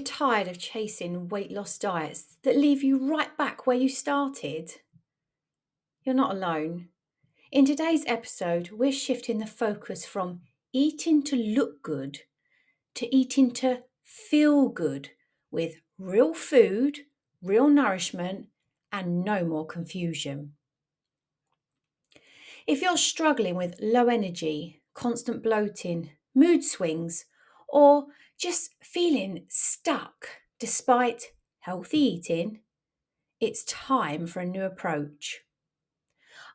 tired of chasing weight loss diets that leave you right back where you started? You're not alone. In today's episode, we're shifting the focus from eating to look good to eating to feel good with real food, real nourishment, and no more confusion. If you're struggling with low energy, constant bloating, mood swings, or just feeling stuck despite healthy eating, it's time for a new approach.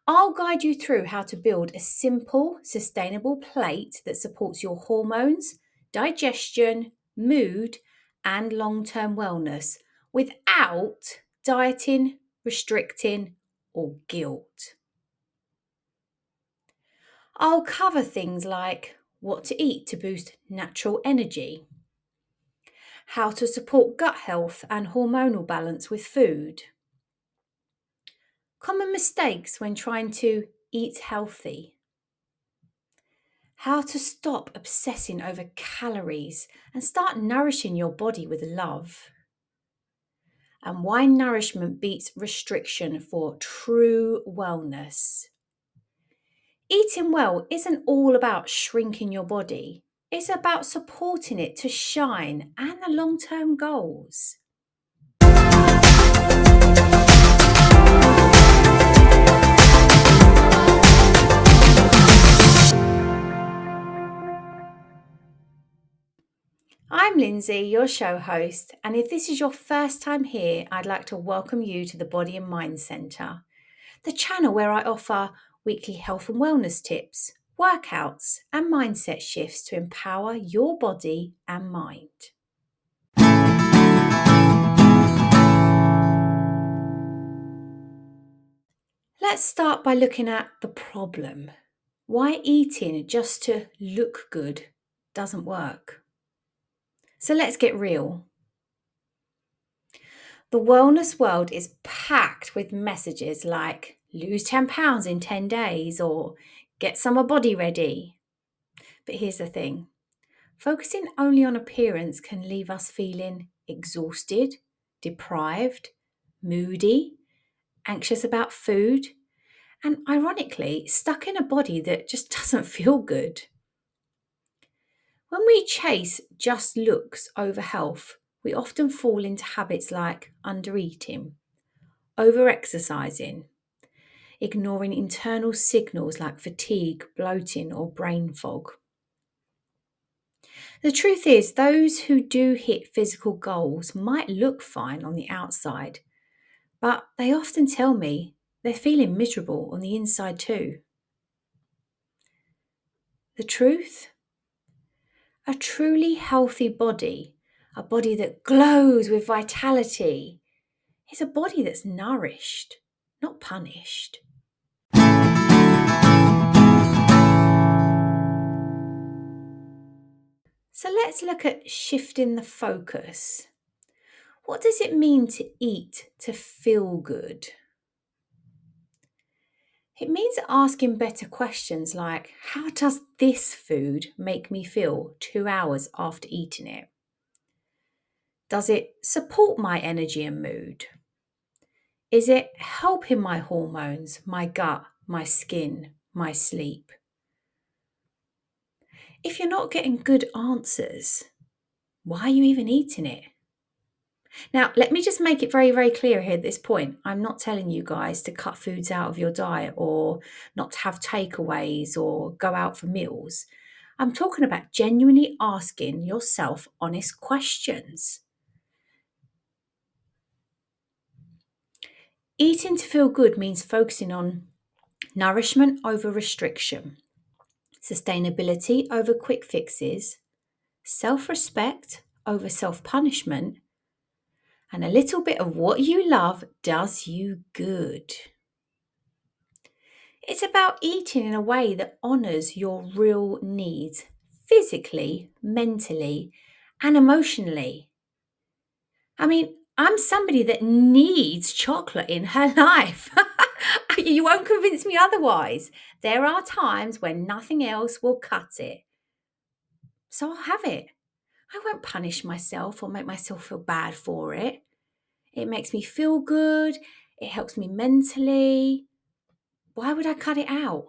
I'll guide you through how to build a simple, sustainable plate that supports your hormones, digestion, mood, and long term wellness without dieting, restricting, or guilt. I'll cover things like what to eat to boost natural energy, how to support gut health and hormonal balance with food, common mistakes when trying to eat healthy, how to stop obsessing over calories and start nourishing your body with love, and why nourishment beats restriction for true wellness. Eating well isn't all about shrinking your body. It's about supporting it to shine and the long term goals. I'm Lindsay, your show host, and if this is your first time here, I'd like to welcome you to the Body and Mind Centre, the channel where I offer weekly health and wellness tips, workouts, and mindset shifts to empower your body and mind. Let's start by looking at the problem. Why eating just to look good doesn't work. So let's get real. The wellness world is packed with messages like lose 10 pounds in 10 days or get summer body ready. But here's the thing. Focusing only on appearance can leave us feeling exhausted, deprived, moody, anxious about food, and ironically, stuck in a body that just doesn't feel good. When we chase just looks over health, we often fall into habits like undereating, over-exercising, ignoring internal signals like fatigue, bloating, or brain fog. The truth is, those who do hit physical goals might look fine on the outside, but they often tell me they're feeling miserable on the inside too. The truth? A truly healthy body, a body that glows with vitality, is a body that's nourished, not punished. So let's look at shifting the focus. What does it mean to eat to feel good? It means asking better questions like, how does this food make me feel 2 hours after eating it? Does it support my energy and mood? Is it helping my hormones, my gut, my skin, my sleep? If you're not getting good answers, why are you even eating it? Now, let me just make it very, very clear here at this point. I'm not telling you guys to cut foods out of your diet or not to have takeaways or go out for meals. I'm talking about genuinely asking yourself honest questions. Eating to feel good means focusing on nourishment over restriction, sustainability over quick fixes, self-respect over self-punishment, and a little bit of what you love does you good. It's about eating in a way that honours your real needs, physically, mentally, and emotionally. I mean, I'm somebody that needs chocolate in her life. You won't convince me otherwise. There are times when nothing else will cut it. So I'll have it. I won't punish myself or make myself feel bad for it. It makes me feel good. It helps me mentally. Why would I cut it out?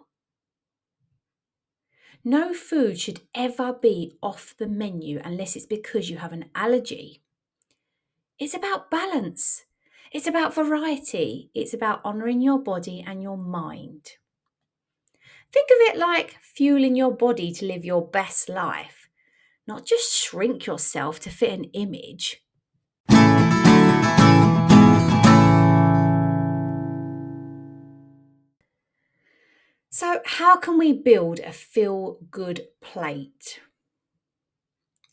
No food should ever be off the menu unless it's because you have an allergy. It's about balance. It's about variety. It's about honouring your body and your mind. Think of it like fueling your body to live your best life, not just shrink yourself to fit an image. So, how can we build a feel-good plate?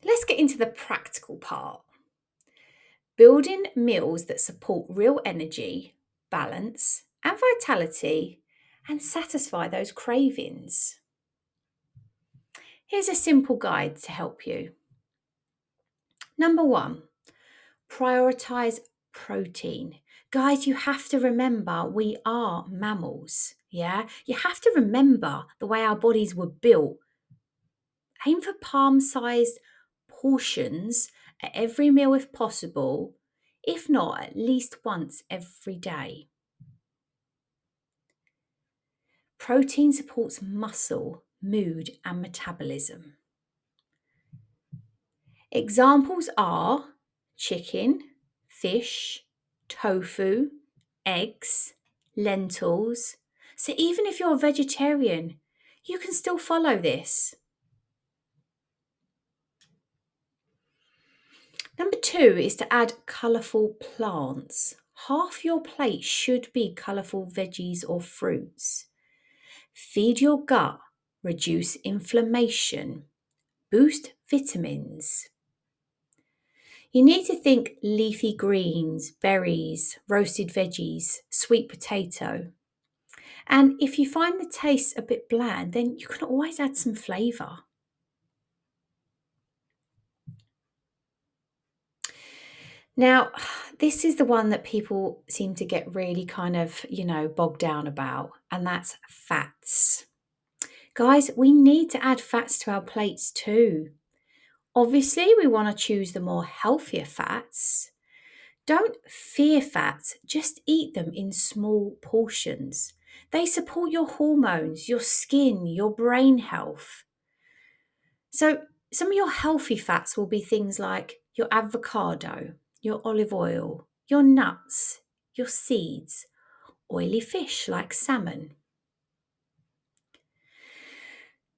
Let's get into the practical part. Building meals that support real energy, balance, and vitality and satisfy those cravings. Here's a simple guide to help you. Number 1, prioritize protein. Guys, you have to remember we are mammals. Yeah, you have to remember the way our bodies were built. Aim for palm-sized portions at every meal if possible, if not at least once every day. Protein supports muscle, mood, and metabolism. Examples are chicken, fish, tofu, eggs, lentils. So even if you're a vegetarian, you can still follow this. Number 2 is to add colourful plants. Half your plate should be colourful veggies or fruits. Feed your gut, reduce inflammation, boost vitamins. You need to think leafy greens, berries, roasted veggies, sweet potato. And if you find the taste a bit bland, then you can always add some flavour. Now, this is the one that people seem to get really kind of, bogged down about, and that's fats. Guys, we need to add fats to our plates too. Obviously, we want to choose the more healthier fats. Don't fear fats, just eat them in small portions. They support your hormones, your skin, your brain health. So, some of your healthy fats will be things like your avocado, your olive oil, your nuts, your seeds, oily fish like salmon.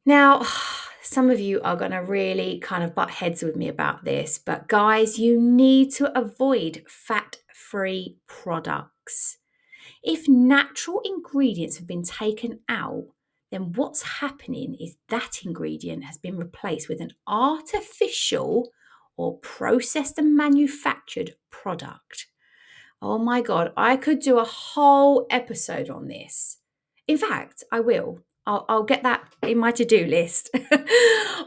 Now, some of you are going to really kind of butt heads with me about this, but guys, you need to avoid fat-free products. If natural ingredients have been taken out, then what's happening is that ingredient has been replaced with an artificial or processed and manufactured product. Oh my God, I could do a whole episode on this. In fact, I will. I'll get that in my to-do list.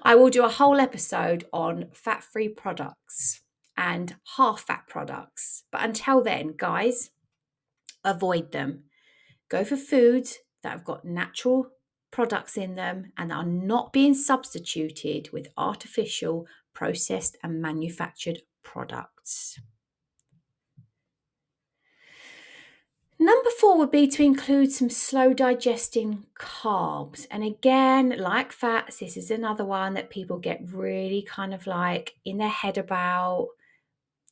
I will do a whole episode on fat-free products and half-fat products. But until then, guys, avoid them. Go for foods that have got natural products in them and are not being substituted with artificial, processed and manufactured products. Number 4 would be to include some slow digesting carbs. And again, like fats, this is another one that people get really kind of like in their head about,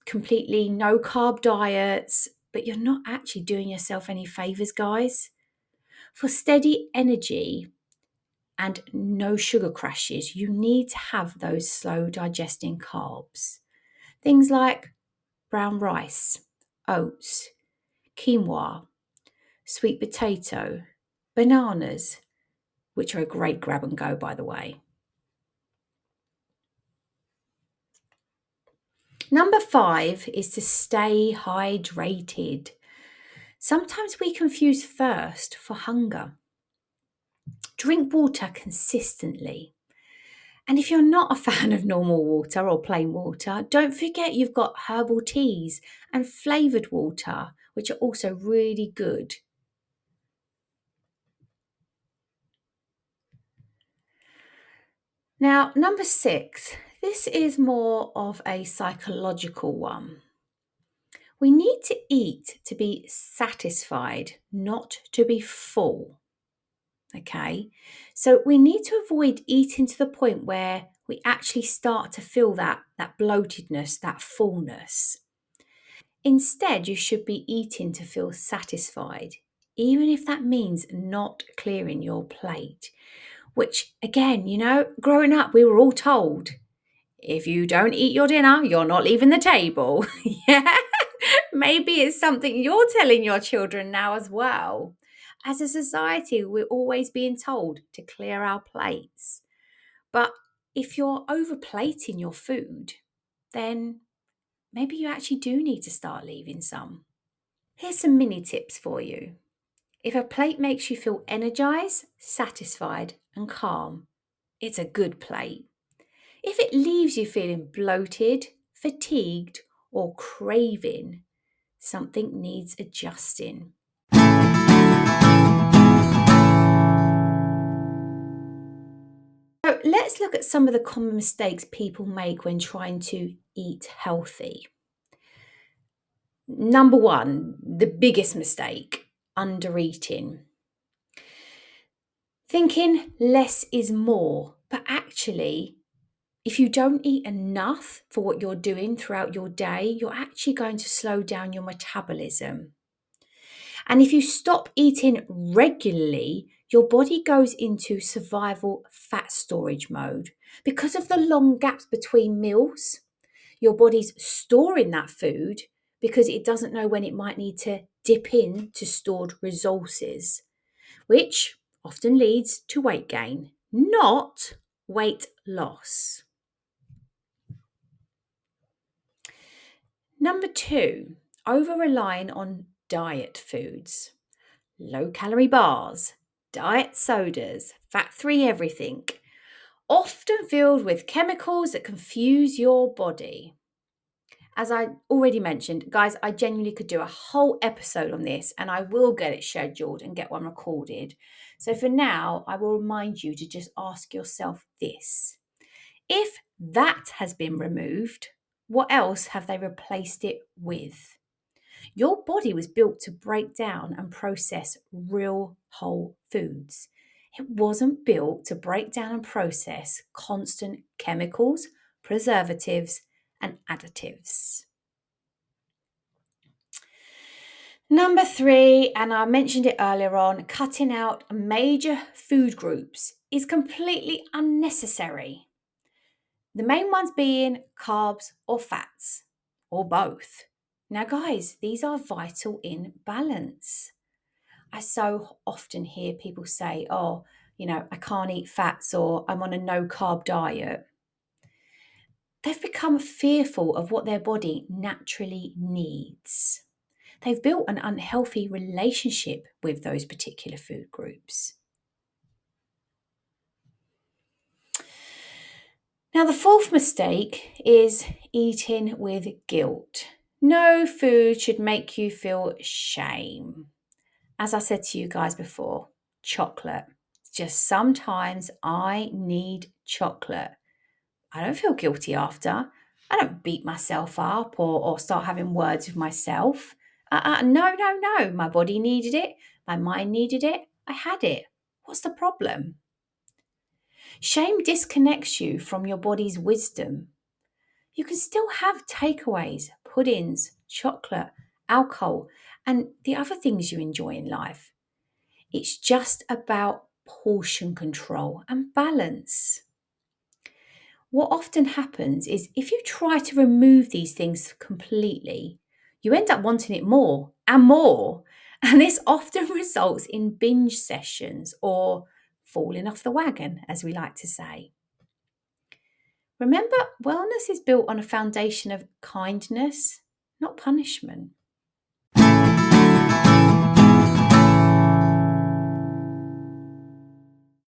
completely no carb diets, but you're not actually doing yourself any favours, guys. For steady energy and no sugar crashes, you need to have those slow digesting carbs. Things like brown rice, oats, quinoa, sweet potato, bananas, which are a great grab and go, by the way. Number 5 is to stay hydrated. Sometimes we confuse thirst for hunger. Drink water consistently. And if you're not a fan of normal water or plain water, don't forget you've got herbal teas and flavoured water, which are also really good. Now, number 6, This is more of a psychological one. We need to eat to be satisfied, not to be full. Okay, so we need to avoid eating to the point where we actually start to feel that bloatedness, that fullness. Instead, you should be eating to feel satisfied, even if that means not clearing your plate. Which, again, growing up, we were all told if you don't eat your dinner, you're not leaving the table. Yeah, maybe it's something you're telling your children now as well. As a society, we're always being told to clear our plates. But if you're overplating your food, then maybe you actually do need to start leaving some. Here's some mini tips for you. If a plate makes you feel energized, satisfied, and calm, it's a good plate. If it leaves you feeling bloated, fatigued, or craving, something needs adjusting. So let's look at some of the common mistakes people make when trying to eat healthy. Number one, the biggest mistake, undereating. Thinking less is more, but actually, if you don't eat enough for what you're doing throughout your day, you're actually going to slow down your metabolism. And if you stop eating regularly, your body goes into survival fat storage mode. Because of the long gaps between meals, your body's storing that food because it doesn't know when it might need to dip in to stored resources, which often leads to weight gain, not weight loss. Number two, over relying on diet foods. Low calorie bars, diet sodas, fat free everything, often filled with chemicals that confuse your body. As I already mentioned, guys, I genuinely could do a whole episode on this and I will get it scheduled and get one recorded. So for now, I will remind you to just ask yourself this. If that has been removed, what else have they replaced it with? Your body was built to break down and process real whole foods. It wasn't built to break down and process constant chemicals, preservatives, and additives. Number three, and I mentioned it earlier on, cutting out major food groups is completely unnecessary. The main ones being carbs or fats, or both. Now, guys, these are vital in balance. I so often hear people say, I can't eat fats or I'm on a no carb diet. They've become fearful of what their body naturally needs. They've built an unhealthy relationship with those particular food groups. Now, the fourth mistake is eating with guilt. No food should make you feel shame. As I said to you guys before, chocolate. Just sometimes I need chocolate. I don't feel guilty after. I don't beat myself up or start having words with myself. No. My body needed it. My mind needed it. I had it. What's the problem? Shame disconnects you from your body's wisdom. You can still have takeaways, puddings, chocolate, alcohol, and the other things you enjoy in life. It's just about portion control and balance. What often happens is if you try to remove these things completely, you end up wanting it more and more. And this often results in binge sessions or falling off the wagon, as we like to say. Remember, wellness is built on a foundation of kindness, not punishment.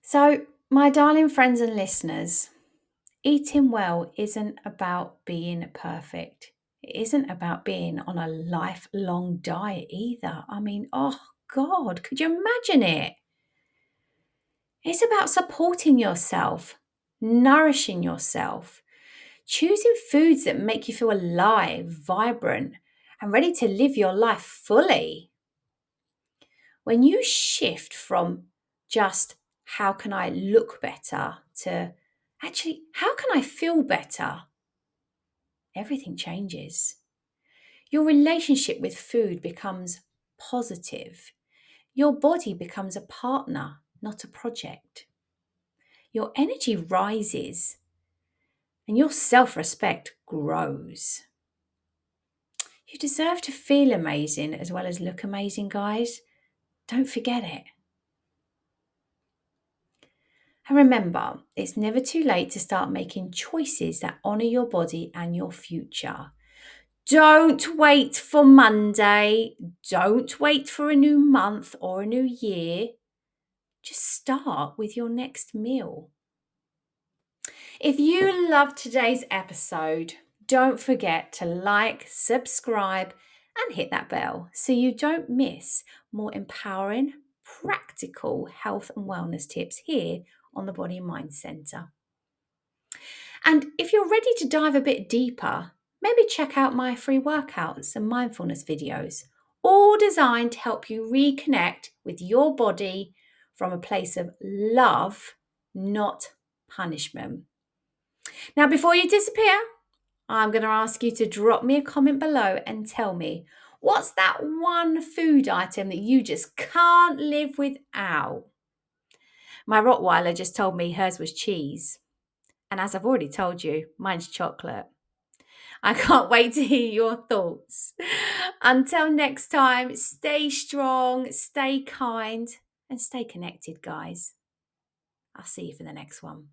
So, my darling friends and listeners, eating well isn't about being perfect. It isn't about being on a lifelong diet either. I mean, oh God, could you imagine it? It's about supporting yourself, nourishing yourself, Choosing foods that make you feel alive, vibrant, and ready to live your life fully. When you shift from just how can I look better to actually how can I feel better, everything changes. Your relationship with food becomes positive. Your body becomes a partner, not a project. Your energy rises and your self respect grows. You deserve to feel amazing as well as look amazing, guys. Don't forget it. And remember, it's never too late to start making choices that honour your body and your future. Don't wait for Monday. Don't wait for a new month or a new year. Just start with your next meal. If you loved today's episode, don't forget to like, subscribe, and hit that bell so you don't miss more empowering, practical health and wellness tips here on the Body and Mind Centre. And if you're ready to dive a bit deeper, maybe check out my free workouts and mindfulness videos, all designed to help you reconnect with your body from a place of love, not punishment. Now, before you disappear, I'm going to ask you to drop me a comment below and tell me, what's that one food item that you just can't live without? My Rottweiler just told me hers was cheese. And as I've already told you, mine's chocolate. I can't wait to hear your thoughts. Until next time, stay strong, stay kind, and stay connected, guys. I'll see you for the next one.